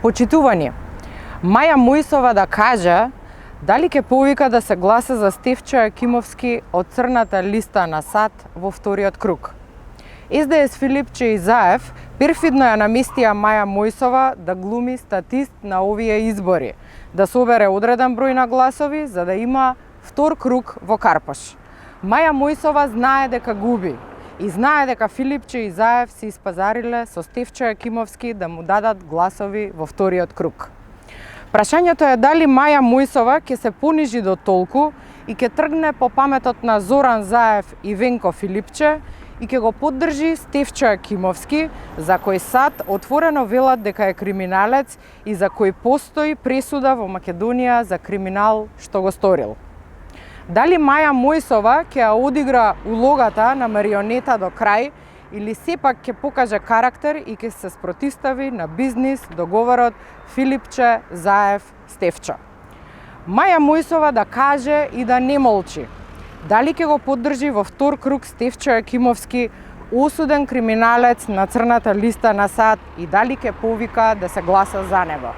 Почитувани, Маја Мојсова да каже дали ќе повика да се гласа за Стефчо Јакимовски од црната листа на САД во вториот круг. СДС Филипче и Заев перфидно ја наместија Маја Мојсова да глуми статист на овие избори, да собере одреден број на гласови за да има втор круг во Карпош. Маја Мојсова знае дека губи и знае дека Филипче и Заев се испазариле со Стефчо Јакимовски да му дадат гласови во вториот круг. Прашањето е дали Маја Мојсова ќе се понижи до толку и ќе тргне по паметот на Зоран Заев и Венко Филипче и ќе го поддржи Стефчо Јакимовски, за кој САД отворено велат дека е криминалец и за кој постои пресуда во Македонија за криминал што го сторил. Дали Маја Мојсова ќе ја одигра улогата на марионета до крај или сепак ќе покаже карактер и ќе се спротивстави на бизнис договорот Филипче, Заев, Стефчо. Маја Мојсова да каже и да не молчи. Дали ќе го поддржи во втор круг Стефчо Јакимовски, осуден криминалец на црната листа на САД, и дали ќе повика да се гласа за него.